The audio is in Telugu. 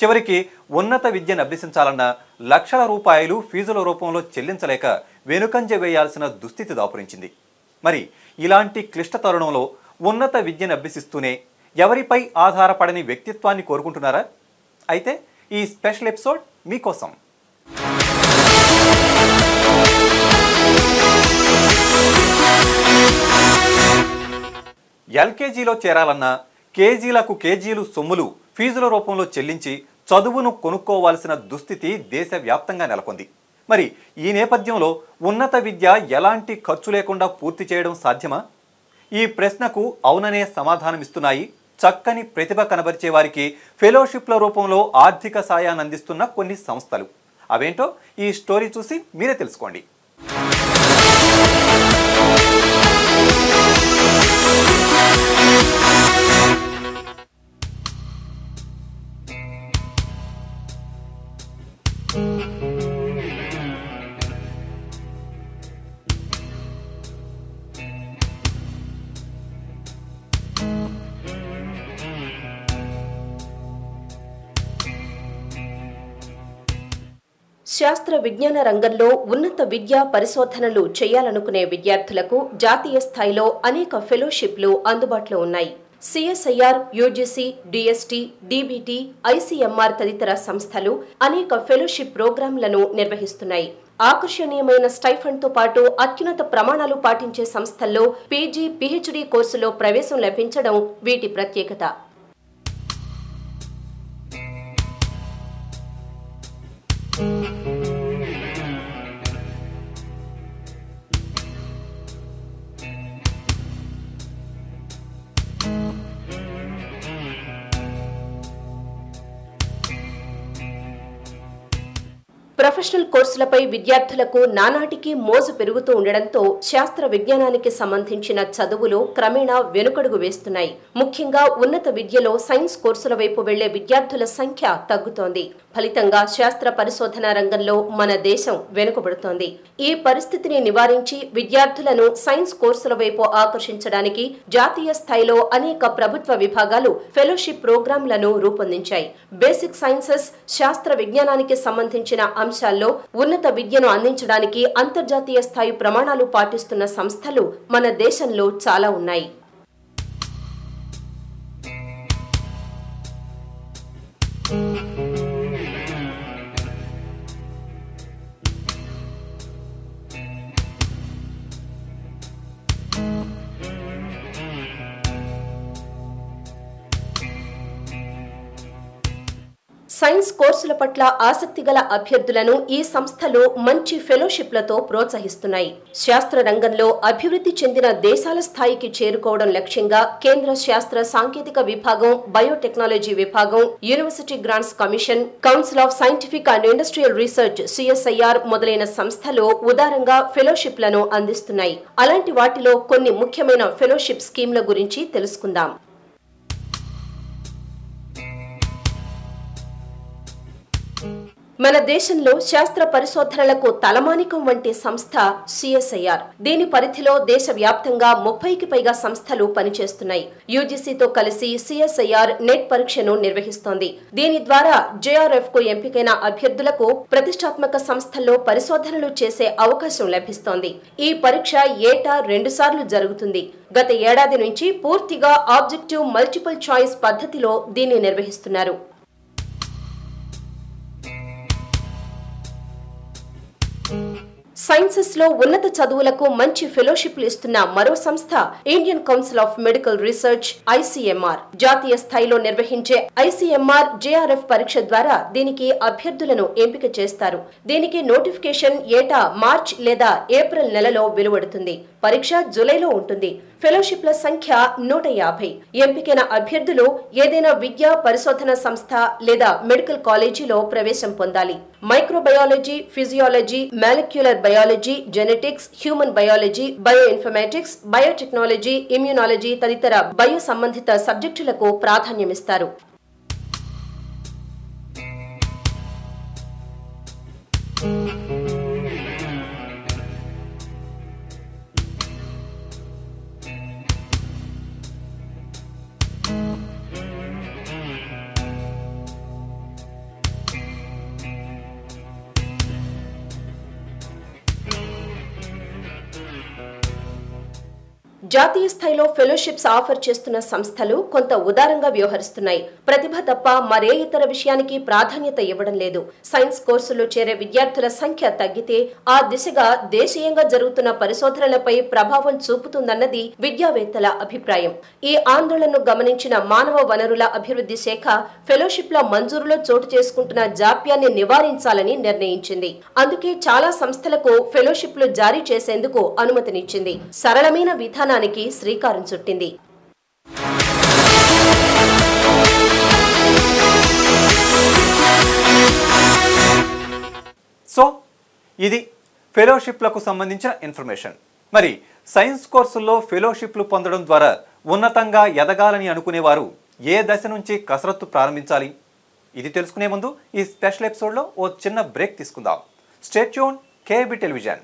చివరికి ఉన్నత విద్యను అభ్యసించాలన్న లక్షల రూపాయలు ఫీజుల రూపంలో చెల్లించలేక వెనుకంజ వేయాల్సిన దుస్థితి దాపురించింది. మరి ఇలాంటి క్లిష్ట తరుణంలో ఉన్నత విద్యను అభ్యసిస్తూనే ఎవరిపై ఆధారపడని వ్యక్తిత్వాన్ని కోరుకుంటున్నారా? అయితే ఈ స్పెషల్ ఎపిసోడ్ మీకోసం. ఎల్కేజీలో చేరాలన్నా కేజీలకు కేజీలు సొమ్ములు ఫీజుల రూపంలో చెల్లించి చదువును కొనుక్కోవాల్సిన దుస్థితి దేశవ్యాప్తంగా నెలకొంది. మరి ఈ నేపథ్యంలో ఉన్నత విద్య ఎలాంటి ఖర్చు లేకుండా పూర్తి చేయడం సాధ్యమా? ఈ ప్రశ్నకు అవుననే సమాధానమిస్తున్నాయి చక్కని ప్రతిభ కనబరిచే వారికి ఫెలోషిప్ల రూపంలో ఆర్థిక సాయాన్ని అందిస్తున్న కొన్ని సంస్థలు. అవేంటో ఈ స్టోరీ చూసి మీరే తెలుసుకోండి. శాస్త్ర విజ్ఞాన రంగంలో ఉన్నత విద్యా పరిశోధనలు చేయాలనుకునే విద్యార్థులకు జాతీయ స్థాయిలో అనేక ఫెలోషిప్లు అందుబాటులో ఉన్నాయి. CSIR, UGC, DST, DBT, ICMR తదితర సంస్థలు అనేక ఫెలోషిప్ ప్రోగ్రాంలను నిర్వహిస్తున్నాయి. ఆకర్షణీయమైన స్టైఫండ్తో పాటు అత్యున్నత ప్రమాణాలు పాటించే సంస్థల్లో పీజీ, పీహెచ్డీ కోర్సులో ప్రవేశం లభించడం వీటి ప్రత్యేకత. ప్రొఫెషనల్ కోర్సులపై విద్యార్థులకు నానాటికి మోజు పెరుగుతూ ఉండడంతో శాస్త్ర విజ్ఞానానికి సంబంధించిన చదువులు క్రమేణా వెనుకడుగు వేస్తున్నాయి. ముఖ్యంగా ఉన్నత విద్యలో సైన్స్ కోర్సుల వైపు వెళ్లే విద్యార్థుల సంఖ్య తగ్గుతోంది. ఫలితంగా శాస్త్ర పరిశోధన రంగంలో మన దేశం వెనుకబడుతోంది. ఈ పరిస్థితిని నివారించి విద్యార్థులను సైన్స్ కోర్సుల వైపు ఆకర్షించడానికి జాతీయ స్థాయిలో అనేక ప్రభుత్వ విభాగాలు ఫెలోషిప్ ప్రోగ్రాంలను రూపొందించాయి. బేసిక్ సైన్సెస్, శాస్త్ర విజ్ఞానానికి సంబంధించిన అంశాల్లో ఉన్నత విద్యను అందించడానికి అంతర్జాతీయ స్థాయి ప్రమాణాలు పాటిస్తున్న సంస్థలు మన దేశంలో చాలా ఉన్నాయి. సైన్స్ కోర్సుల పట్ల ఆసక్తి గల అభ్యర్థులను ఈ సంస్థలు మంచి ఫెలోషిప్లతో ప్రోత్సహిస్తున్నాయి. శాస్త్ర రంగంలో అభివృద్ధి చెందిన దేశాల స్థాయికి చేరుకోవడం లక్ష్యంగా కేంద్ర శాస్త్ర సాంకేతిక విభాగం, బయోటెక్నాలజీ విభాగం, university grants commission, council of scientific and industrial research CSIR మొదలైన సంస్థలు ఉదారంగా ఫెలోషిప్లను అందిస్తున్నాయి. అలాంటి వాటిలో కొన్ని ముఖ్యమైన ఫెలోషిప్ స్కీమ్ల గురించి తెలుసుకుందాం. మన దేశంలో శాస్త్ర పరిశోధనలకు తలమానికం వంటి సంస్థ సిఎస్ఐఆర్. దీని పరిధిలో దేశవ్యాప్తంగా 30కి పైగా సంస్థలు పనిచేస్తున్నాయి. యూజీసీతో కలిసి సిఎస్ఐఆర్ నెట్ పరీక్షను నిర్వహిస్తోంది. దీని ద్వారా జేఆర్ఎఫ్ కు ఎంపికైన అభ్యర్థులకు ప్రతిష్టాత్మక సంస్థల్లో పరిశోధనలు చేసే అవకాశం లభిస్తోంది. ఈ పరీక్ష ఏటా 2 సార్లు జరుగుతుంది. గత ఏడాది నుంచి పూర్తిగా ఆబ్జెక్టివ్ మల్టిపుల్ చాయిస్ పద్ధతిలో దీన్ని నిర్వహిస్తున్నారు. సైన్సెస్ లో ఉన్నత చదువులకు మంచి ఫెలోషిప్లు ఇస్తున్న మరో సంస్థ Indian council of medical research ICMR. జాతీయ స్థాయిలో నిర్వహించే ఐసీఎంఆర్ జేఆర్ఎఫ్ పరీక్ష ద్వారా దీనికి అభ్యర్థులను ఎంపిక చేస్తారు. దీనికి నోటిఫికేషన్ ఏటా మార్చ్ లేదా ఏప్రిల్ నెలలో వెలువడుతుంది. పరీక్ష జూలైలో ఉంటుంది. ఫెలోషిప్ల సంఖ్య 150. ఎంపికైన అభ్యర్థులు ఏదైనా విద్యా పరిశోధన సంస్థ లేదా మెడికల్ కాలేజీలో ప్రవేశం పొందాలి. Microbiology, physiology, molecular biology, genetics, human biology, bio informatics, biotechnology, immunology తదితర బయో సంబంధిత సబ్జెక్టులకు ప్రాధాన్యమిస్తారు. జాతీయ స్థాయిలో ఫెలోషిప్స్ ఆఫర్ చేస్తున్న సంస్థలు కొంత ఉదారంగా వ్యవహరిస్తున్నాయి. ప్రతిభ తప్ప మరే ఇతర విషయానికి ప్రాధాన్యత ఇవ్వడం లేదు. సైన్స్ కోర్సుల్లో చేరే విద్యార్థుల సంఖ్య తగ్గితే ఆ దిశగా దేశీయంగా జరుగుతున్న పరిశోధనలపై ప్రభావం చూపుతుందన్నది విద్యావేత్తల అభిప్రాయం. ఈ ఆందోళనను గమనించిన మానవ వనరుల అభివృద్ధి శాఖ ఫెలోషిప్ల మంజూరులో చోటు చేసుకుంటున్న జాప్యాన్ని నివారించాలని నిర్ణయించింది. అందుకే చాలా సంస్థలకు ఫెలోషిప్లు జారీ చేసేందుకు అనుమతినిచ్చింది. సరళమైన విధానానికి శ్రీకారం చుట్టింది. సో ఇది ఫెలోషిప్లకు సంబంధించిన ఇన్ఫర్మేషన్. మరి సైన్స్ కోర్సుల్లో ఫెలోషిప్లు పొందడం ద్వారా ఉన్నతంగా ఎదగాలని అనుకునేవారు ఏ దశ నుంచి కసరత్తు ప్రారంభించాలి? ఇది తెలుసుకునే ముందు ఈ స్పెషల్ ఎపిసోడ్లో ఓ చిన్న బ్రేక్ తీసుకుందాం. Stay tune, KB television.